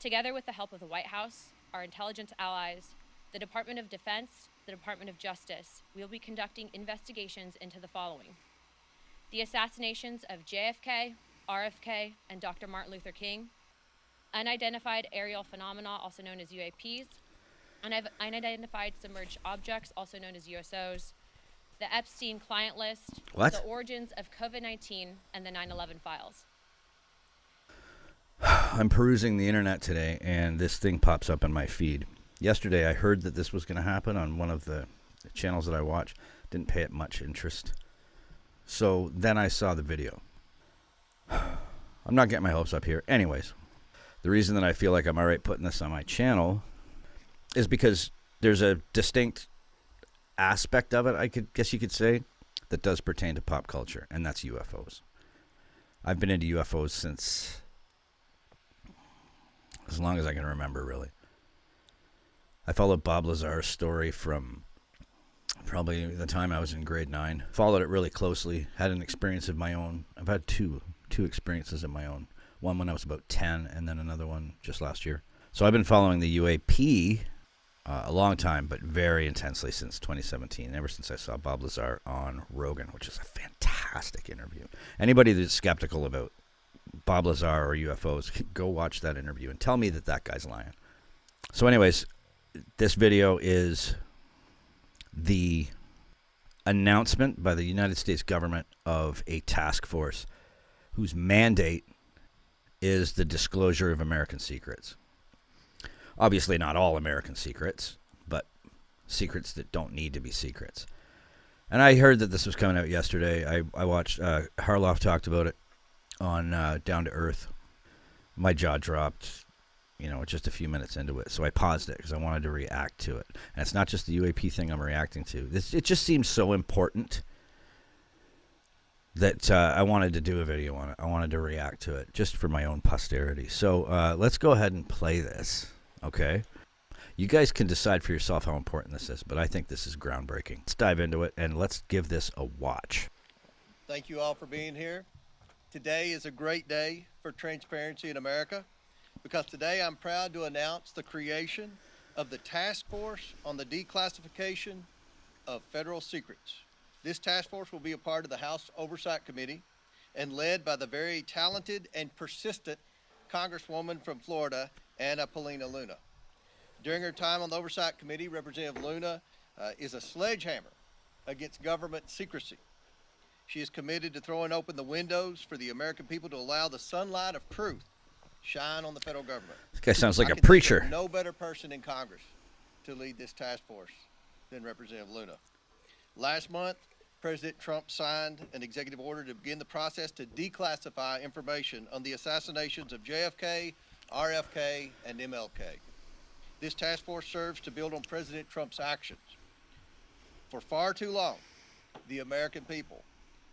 Together with the help of the White House, our intelligence allies, the Department of Defense, the Department of Justice, we will be conducting investigations into the following: the assassinations of JFK, RFK, and Dr. Martin Luther King, unidentified aerial phenomena, also known as UAPs, unidentified submerged objects, also known as USOs, the Epstein client list, the origins of COVID-19, and the 9/11 files. I'm perusing the internet today, and this thing pops up in my feed. Yesterday, I heard that this was going to happen on one of the channels that I watch. Didn't pay it much interest. So then I saw the video. I'm not getting my hopes up here. Anyways, the reason that I feel like I'm all right putting this on my channel is because there's a distinct aspect of it, I guess you could say, that does pertain to pop culture, and that's UFOs. I've been into UFOs since as long as I can remember, really. I followed Bob Lazar's story from probably the time I was in grade 9. Followed it really closely. Had an experience of my own. I've had two experiences of my own. One when I was about 10, and then another one just last year. So I've been following the UAP a long time, but very intensely since 2017, ever since I saw Bob Lazar on Rogan, which is a fantastic interview. Anybody that's skeptical about Bob Lazar or UFOs, go watch that interview and tell me that that guy's lying. So anyways, this video is the announcement by the United States government of a task force whose mandate is the disclosure of American secrets. Obviously not all American secrets, but secrets that don't need to be secrets. And I heard that this was coming out yesterday. I watched, Harloff talked about it on Down to Earth. My jaw dropped, just a few minutes into it. So I paused it because I wanted to react to it. And it's not just the UAP thing I'm reacting to. It just seems so important that I wanted to do a video on it. I wanted to react to it just for my own posterity. So let's go ahead and play this, okay? You guys can decide for yourself how important this is, but I think this is groundbreaking. Let's dive into it, and let's give this a watch. Thank you all for being here. Today is a great day for transparency in America because today I'm proud to announce the creation of the Task Force on the Declassification of Federal Secrets. This task force will be a part of the House Oversight Committee and led by the very talented and persistent Congresswoman from Florida, Anna Paulina Luna. During her time on the Oversight Committee, Representative Luna is a sledgehammer against government secrecy. She is committed to throwing open the windows for the American people to allow the sunlight of truth shine on the federal government. This guy sounds like a I can think preacher. of no better person in Congress to lead this task force than Representative Luna. Last month, President Trump signed an executive order to begin the process to declassify information on the assassinations of JFK, RFK, and MLK. This task force serves to build on President Trump's actions. For far too long, the American people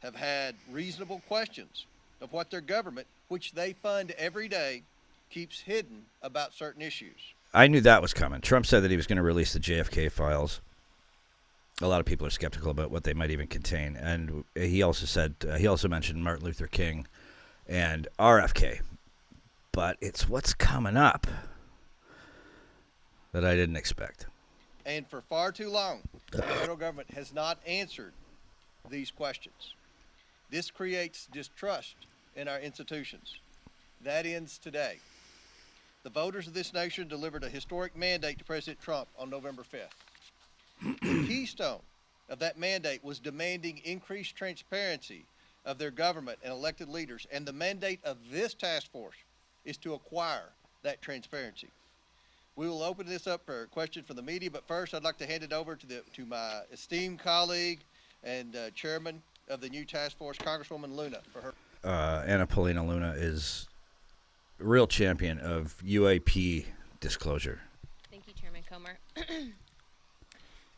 have had reasonable questions of what their government, which they fund every day, keeps hidden about certain issues. I knew that was coming. Trump said that he was going to release the JFK files. A lot of people are skeptical about what they might even contain. And he also mentioned Martin Luther King and RFK. But it's what's coming up that I didn't expect. And for far too long, the federal government has not answered these questions. This creates distrust in our institutions. That ends today. The voters of this nation delivered a historic mandate to President Trump on November 5th. The keystone of that mandate was demanding increased transparency of their government and elected leaders, and the mandate of this task force is to acquire that transparency. We will open this up for questions from the media, but first I'd like to hand it over to my esteemed colleague and chairman of the new task force, Congresswoman Luna, for her. Anna Paulina Luna is a real champion of UAP disclosure. Thank you, Chairman Comer.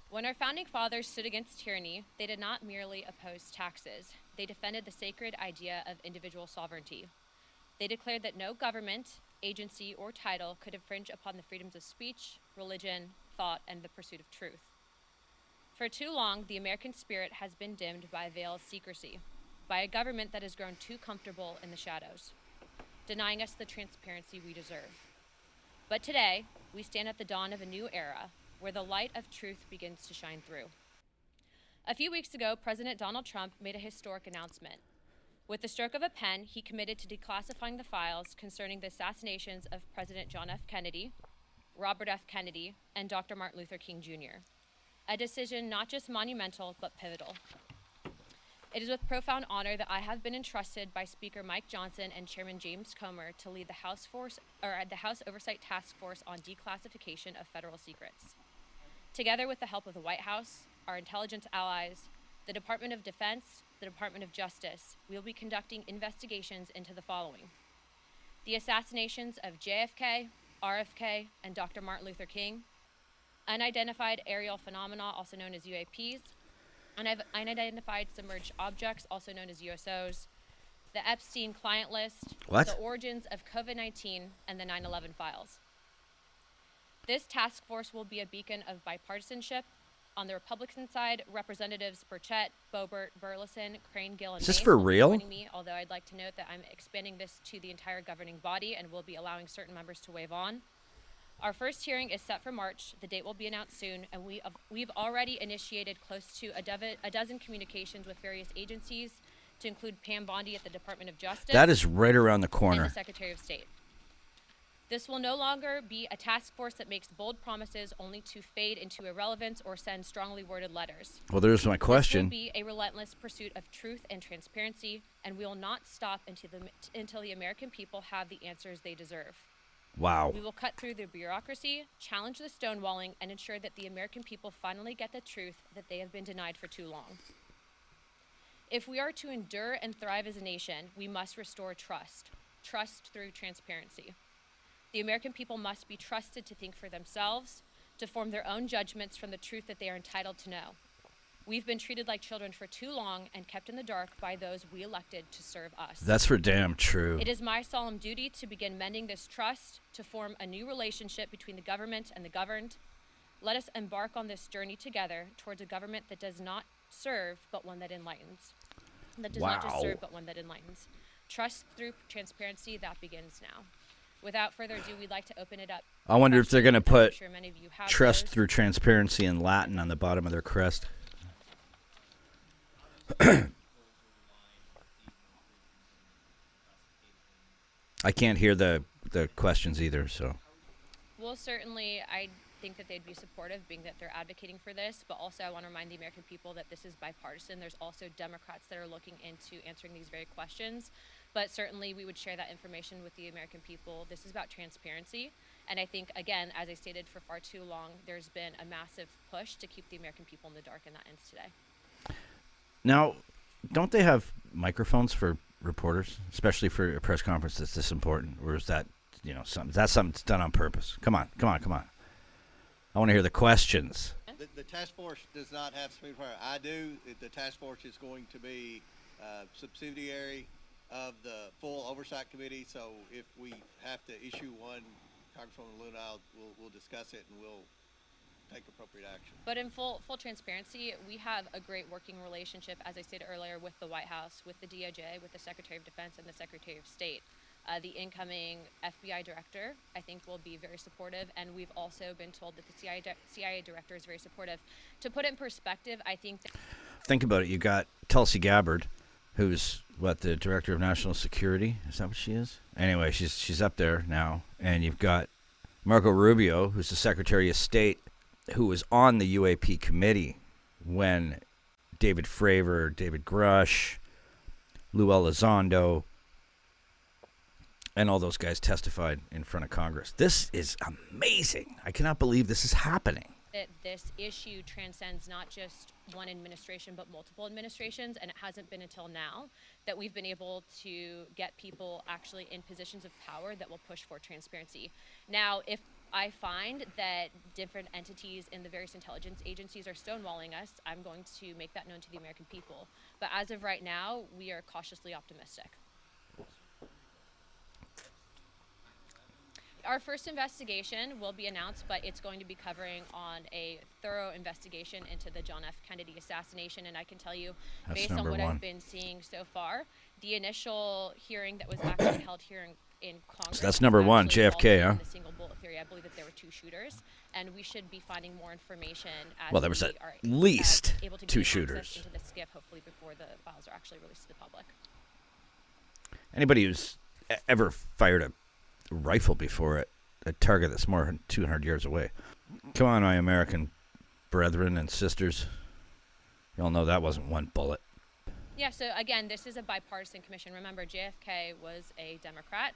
When our founding fathers stood against tyranny, they did not merely oppose taxes. They defended the sacred idea of individual sovereignty. They declared that no government, agency, or title could infringe upon the freedoms of speech, religion, thought, and the pursuit of truth. For too long, the American spirit has been dimmed by a veil of secrecy, by a government that has grown too comfortable in the shadows, denying us the transparency we deserve. But today, we stand at the dawn of a new era where the light of truth begins to shine through. A few weeks ago, President Donald Trump made a historic announcement. With the stroke of a pen, he committed to declassifying the files concerning the assassinations of President John F. Kennedy, Robert F. Kennedy, and Dr. Martin Luther King Jr. A decision not just monumental, but pivotal. It is with profound honor that I have been entrusted by Speaker Mike Johnson and Chairman James Comer to lead the House Oversight Task Force on Declassification of Federal Secrets. Together with the help of the White House, our intelligence allies, the Department of Defense, the Department of Justice, we will be conducting investigations into the following: the assassinations of JFK, RFK, and Dr. Martin Luther King, unidentified aerial phenomena, also known as UAPs, unidentified submerged objects, also known as USOs, the Epstein client list, the origins of COVID-19, and the 9/11 files. This task force will be a beacon of bipartisanship. On the Republican side, Representatives Burchett, Boebert, Burleson, Crane, Gill, and Is this Mace for will be real? joining me, although I'd like to note that I'm expanding this to the entire governing body and will be allowing certain members to waive on. Our first hearing is set for March. The date will be announced soon, and we've already initiated close to a dozen communications with various agencies, to include Pam Bondi at the Department of Justice. That is right around the And corner. the Secretary of State. This will no longer be a task force that makes bold promises only to fade into irrelevance or send strongly worded letters. Well, there's my This question. will be a relentless pursuit of truth and transparency, and we will not stop until the American people have the answers they deserve. Wow. We will cut through the bureaucracy, challenge the stonewalling, and ensure that the American people finally get the truth that they have been denied for too long. If we are to endure and thrive as a nation, we must restore trust through transparency. The American people must be trusted to think for themselves, to form their own judgments from the truth that they are entitled to know. We've been treated like children for too long and kept in the dark by those we elected to serve us. That's for damn true. It is my solemn duty to begin mending this trust, to form a new relationship between the government and the governed. Let us embark on this journey together towards a government that does not serve, but one that enlightens. That does not just serve, but one that enlightens. Trust through transparency, that begins now. Without further ado, we'd like to open it up. I wonder if they're going to I'm put sure many of you have trust those. through transparency in Latin on the bottom of their crest. I can't hear the questions either, so. Well, certainly, I think that they'd be supportive, being that they're advocating for this, but also I want to remind the American people that this is bipartisan. There's also Democrats that are looking into answering these very questions, but certainly we would share that information with the American people. This is about transparency, and I think, again, as I stated, for far too long, there's been a massive push to keep the American people in the dark, and that ends today. Now, don't they have microphones for reporters, especially for a press conference that's this important? Or is that, something that's done on purpose? Come on. I want to hear the questions. The task force does not have subpoena power. I do. The task force is going to be subsidiary of the full oversight committee. So if we have to issue one, Congresswoman Luna, we'll discuss it and we'll take appropriate action. But in full transparency, we have a great working relationship, as I stated earlier, with the White House, with the DOJ, with the Secretary of Defense, and the Secretary of State. The incoming FBI director, I think, will be very supportive, and we've also been told that the CIA director is very supportive. To put it in perspective, I think that... Think about it. You got Tulsi Gabbard, who's, the Director of National Security? Is that what she is? Anyway, she's up there now. And you've got Marco Rubio, who's the Secretary of State, who was on the UAP committee when David Fravor, David Grush, Lou Elizondo, and all those guys testified in front of Congress. This is amazing. I cannot believe this is happening. That this issue transcends not just one administration, but multiple administrations, and it hasn't been until now that we've been able to get people actually in positions of power that will push for transparency. Now, if I find that different entities in the various intelligence agencies are stonewalling us, I'm going to make that known to the American people. But as of right now, we are cautiously optimistic. Our first investigation will be announced, but it's going to be covering on a thorough investigation into the John F. Kennedy assassination. And I can tell you, based on what I've been seeing so far, the initial hearing that was actually held here in Congress. So that's number one, JFK, huh? The single bullet theory. and we should be finding more information as Well, there was we at are least able to 2 gain access shooters. into the SCIF, hopefully before the files are actually released to the public. Anybody who's ever fired a rifle before a target that's more than 200 yards away. Come on, my American brethren and sisters. You all know that wasn't one bullet. Yeah, so again, this is a bipartisan commission. Remember, JFK was a Democrat,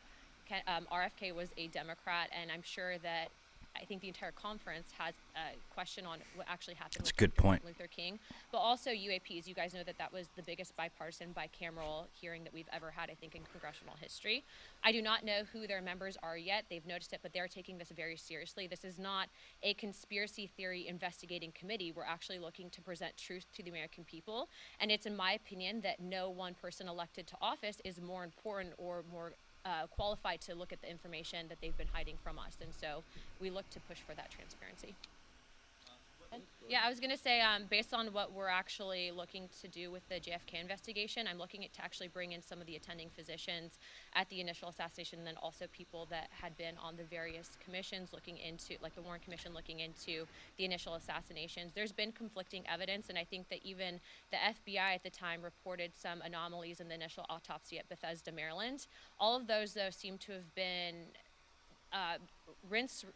RFK was a Democrat, and I'm sure that I think the entire conference has a question on what actually happened That's with a good Dr. point. Martin Luther King, but also UAPs. You guys know that that was the biggest bipartisan bicameral hearing that we've ever had, I think, in congressional history. I do not know who their members are yet. They've noticed it, but they're taking this very seriously. This is not a conspiracy theory investigating committee. We're actually looking to present truth to the American people, and it's in my opinion that no one person elected to office is more important or more qualified to look at the information that they've been hiding from us, and so we look to push for that transparency. Yeah, I was going to say, based on what we're actually looking to do with the JFK investigation, I'm looking to actually bring in some of the attending physicians at the initial assassination, and then also people that had been on the various commissions looking into, like the Warren Commission looking into the initial assassinations. There's been conflicting evidence, and I think that even the FBI at the time reported some anomalies in the initial autopsy at Bethesda, Maryland. All of those, though, seem to have been rinsed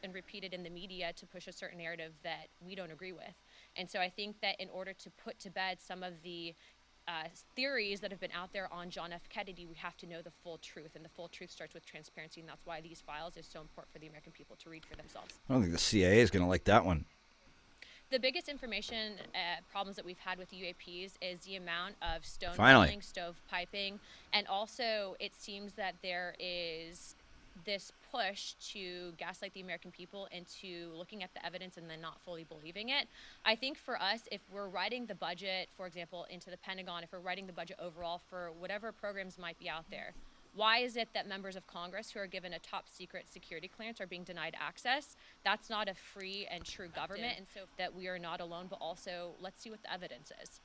and repeated in the media to push a certain narrative that we don't agree with. And so I think that in order to put to bed some of the theories that have been out there on John F. Kennedy, we have to know the full truth, and the full truth starts with transparency, and that's why these files is so important for the American people to read for themselves. I don't think the CIA is going to like that one. The biggest information problems that we've had with UAPs is the amount of Finally. stonewalling, stovepiping, and also it seems that there is this push to gaslight the American people into looking at the evidence and then not fully believing it. I think for us, if we're writing the budget, for example, into the Pentagon, if we're writing the budget overall for whatever programs might be out there, why is it that members of Congress who are given a top secret security clearance are being denied access? That's not a free and true government, and so that we are not alone, but also let's see what the evidence is.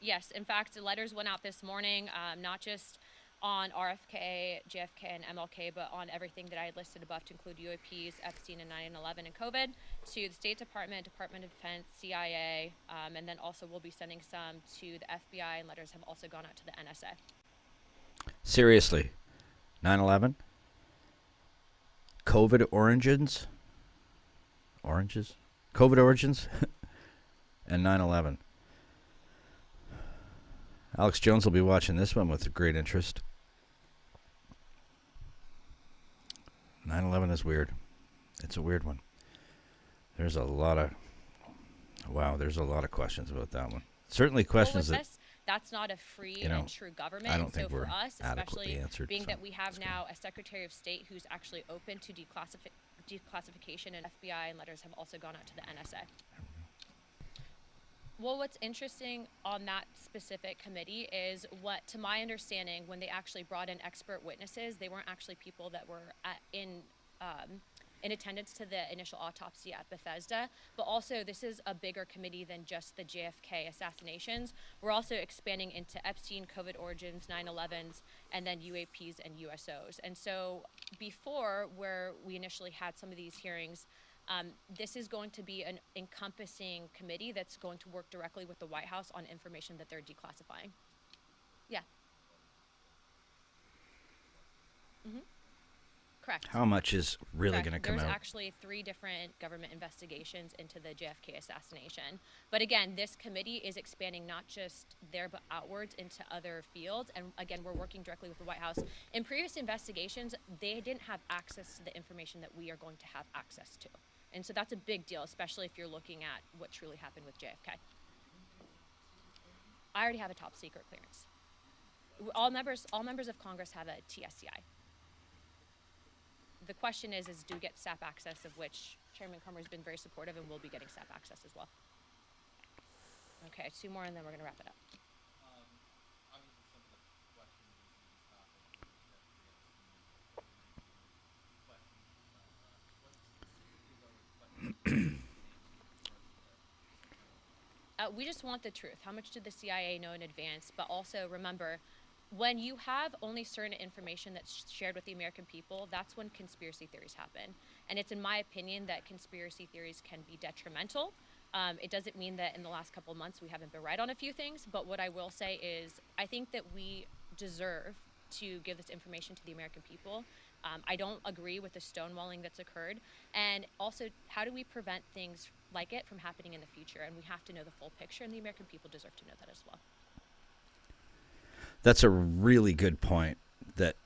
Yes, in fact, letters went out this morning, not just on RFK, JFK, and MLK, but on everything that I had listed above to include UAPs, Epstein, and 9/11 and COVID, to the State Department, Department of Defense, CIA, and then also we'll be sending some to the FBI, and letters have also gone out to the NSA. Seriously. 9/11? COVID origins? Oranges? COVID origins? And 9/11. Alex Jones will be watching this one with great interest. 9/11 is weird. It's a weird one. There's a lot of questions about that one. Certainly questions Well, that that's not a free and true government. I don't think so we're for us, adequately especially answered, being so that we have that's now a Secretary of State who's actually open to declassification, and FBI and letters have also gone out to the NSA. Well, what's interesting on that specific committee is what, to my understanding, when they actually brought in expert witnesses, they weren't actually people that were in attendance to the initial autopsy at Bethesda, but also this is a bigger committee than just the JFK assassinations. We're also expanding into Epstein, COVID origins, 9/11s, and then UAPs and USOs. And so before, where we initially had some of these hearings, this is going to be an encompassing committee that's going to work directly with the White House on information that they're declassifying. Yeah. Mm-hmm. Correct. how much is really going to come There's out? actually 3 different government investigations into the JFK assassination. But again, this committee is expanding not just there, but outwards into other fields. And again, we're working directly with the White House. In previous investigations, they didn't have access to the information that we are going to have access to. And so that's a big deal, especially if you're looking at what truly happened with JFK. I already have a top secret clearance. All members of Congress have a TSCI. The question is do we get SAP access, of which Chairman Comer has been very supportive, and we'll be getting SAP access as well. Okay, 2 more, and then we're going to wrap it up. We just want the truth. How much did the CIA know in advance? But also remember, when you have only certain information that's shared with the American people, that's when conspiracy theories happen. And it's in my opinion that conspiracy theories can be detrimental. It doesn't mean that in the last couple of months we haven't been right on a few things, but what I will say is I think that we deserve to give this information to the American people. I don't agree with the stonewalling that's occurred. And also, how do we prevent things like it from happening in the future? And we have to know the full picture, and the American people deserve to know that as well. That's a really good point, that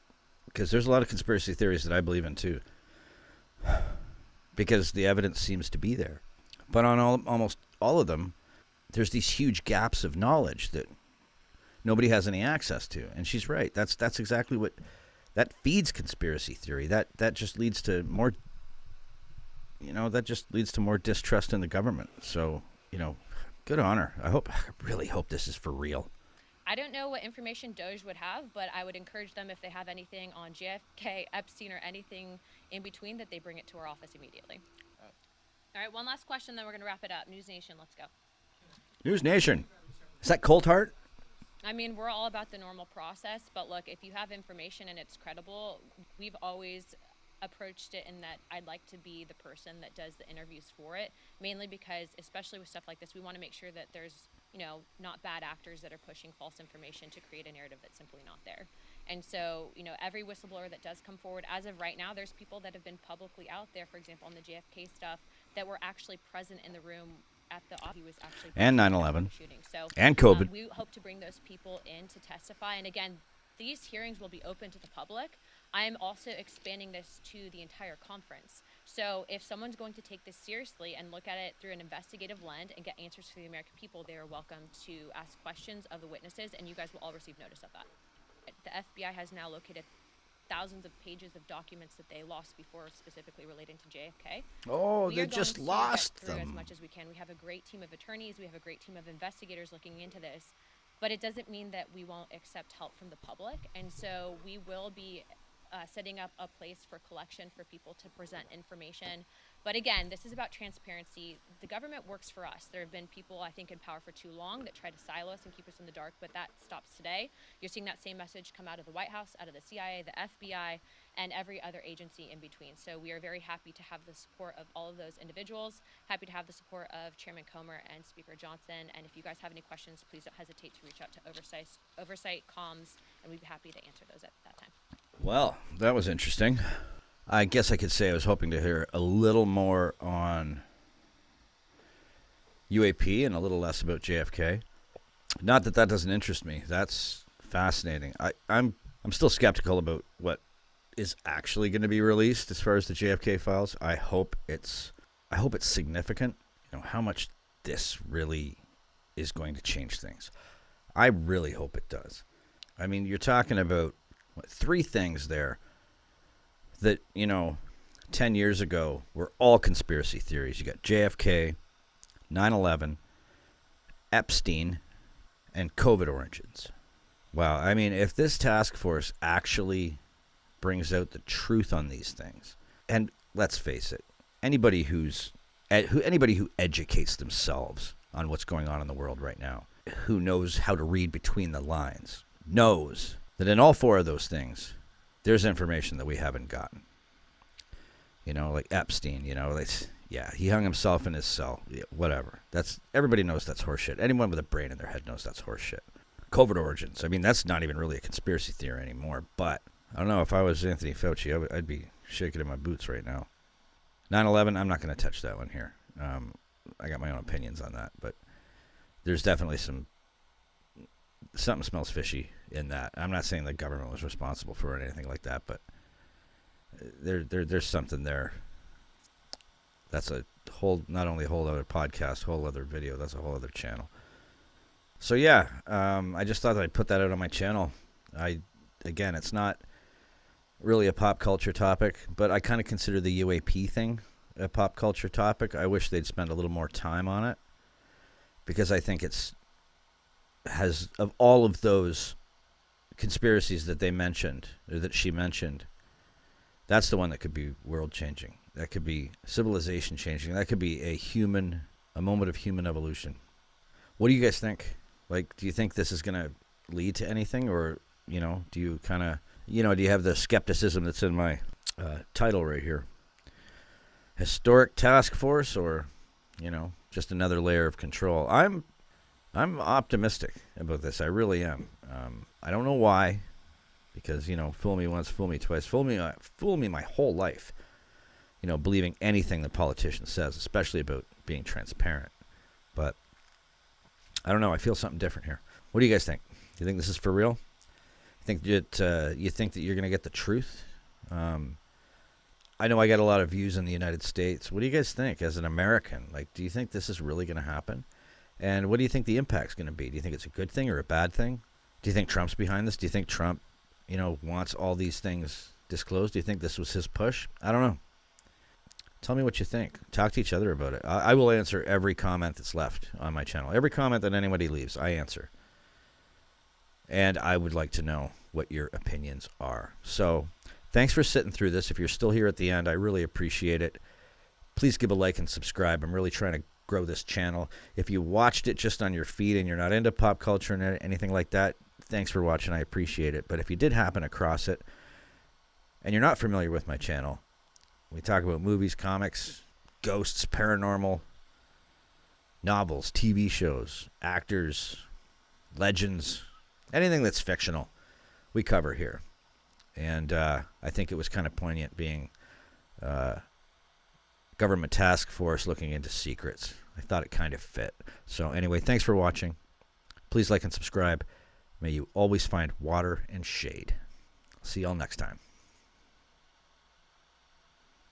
because there's a lot of conspiracy theories that I believe in too, because the evidence seems to be there. But on almost all of them, there's these huge gaps of knowledge that nobody has any access to. And she's right. That's exactly what that feeds conspiracy theory. That just leads to more, that just leads to more distrust in the government. So, good on her. I really hope this is for real. I don't know what information Doge would have, but I would encourage them, if they have anything on JFK, Epstein, or anything in between, that they bring it to our office immediately. All right, one last question, then we're going to wrap it up. News Nation, let's go. News Nation. Is that Cold Heart? I mean, we're all about the normal process, but look, if you have information and it's credible, we've always approached it in that I'd like to be the person that does the interviews for it, mainly because, especially with stuff like this, we want to make sure that there's, not bad actors that are pushing false information to create a narrative that's simply not there. And so, every whistleblower that does come forward, as of right now, there's people that have been publicly out there, for example, on the JFK stuff, that were actually present in the room at the he was actually and 9/11 shooting. So and COVID. We hope to bring those people in to testify. And again, these hearings will be open to the public. I am also expanding this to the entire conference. So if someone's going to take this seriously and look at it through an investigative lens and get answers for the American people, they are welcome to ask questions of the witnesses, and you guys will all receive notice of that. The FBI has now located thousands of pages of documents that they lost before, specifically relating to JFK. Oh, they just lost them. As much as we can. We have a great team of attorneys. We have a great team of investigators looking into this. But it doesn't mean that we won't accept help from the public. And so we will be setting up a place for collection for people to present information. But again, this is about transparency. The government works for us. There have been people, I think, in power for too long that try to silo us and keep us in the dark, but that stops today. You're seeing that same message come out of the White House, out of the CIA, the FBI, and every other agency in between. So we are very happy to have the support of all of those individuals, happy to have the support of Chairman Comer and Speaker Johnson. And if you guys have any questions, please don't hesitate to reach out to Oversight Comms, and we'd be happy to answer those at that time. Well, that was interesting. I guess I could say I was hoping to hear a little more on UAP and a little less about JFK. Not that that doesn't interest me. That's fascinating. I'm still skeptical about what is actually going to be released as far as the JFK files. I hope it's significant. How much this really is going to change things. I really hope it does. I mean, you're talking about three things there that, 10 years ago were all conspiracy theories. You got JFK, 9/11, Epstein, and COVID origins. Wow. I mean, if this task force actually brings out the truth on these things, and let's face it, anybody who educates themselves on what's going on in the world right now, who knows how to read between the lines, knows that in all four of those things, there's information that we haven't gotten. Like Epstein, he hung himself in his cell. Yeah, whatever. Everybody knows that's horseshit. Anyone with a brain in their head knows that's horseshit. COVID origins. I mean, that's not even really a conspiracy theory anymore. But I don't know, if I was Anthony Fauci, I'd be shaking in my boots right now. 9/11, I'm not going to touch that one here. I got my own opinions on that, but there's definitely something smells fishy in that. I'm not saying the government was responsible for it or anything like that, but there's something there. That's not only a whole other podcast, whole other video, that's a whole other channel. So yeah, I just thought that I'd put that out on my channel. Again, it's not really a pop culture topic, but I kind of consider the UAP thing a pop culture topic. I wish they'd spend a little more time on it, because I think has of all of those conspiracies that they mentioned, or that she mentioned, that's the one that could be world changing. That could be civilization changing. That could be a moment of human evolution. What do you guys think? Like, do you think this is going to lead to anything, or do you kind of, do you have the skepticism that's in my title right here? Historic task force, or, just another layer of control? I'm optimistic about this. I really am. I don't know why, because, fool me once, fool me twice, fool me my whole life, believing anything the politician says, especially about being transparent. But I don't know. I feel something different here. What do you guys think? Do you think this is for real? You think that you're going to get the truth? I know I got a lot of views in the United States. What do you guys think as an American? Like, do you think this is really going to happen? And what do you think the impact's going to be? Do you think it's a good thing or a bad thing? Do you think Trump's behind this? Do you think Trump, wants all these things disclosed? Do you think this was his push? I don't know. Tell me what you think. Talk to each other about it. I will answer every comment that's left on my channel. Every comment that anybody leaves, I answer. And I would like to know what your opinions are. So thanks for sitting through this. If you're still here at the end, I really appreciate it. Please give a like and subscribe. I'm really trying to grow this channel. If you watched it just on your feed and you're not into pop culture and anything like that, thanks for watching. I appreciate it. But if you did happen across it and you're not familiar with my channel, we talk about movies, comics, ghosts, paranormal, novels, TV shows, actors, legends, anything that's fictional, we cover here. And I think it was kind of poignant being government task force looking into secrets. I thought it kind of fit. So anyway, thanks for watching. Please like and subscribe. May you always find water and shade. See y'all next time.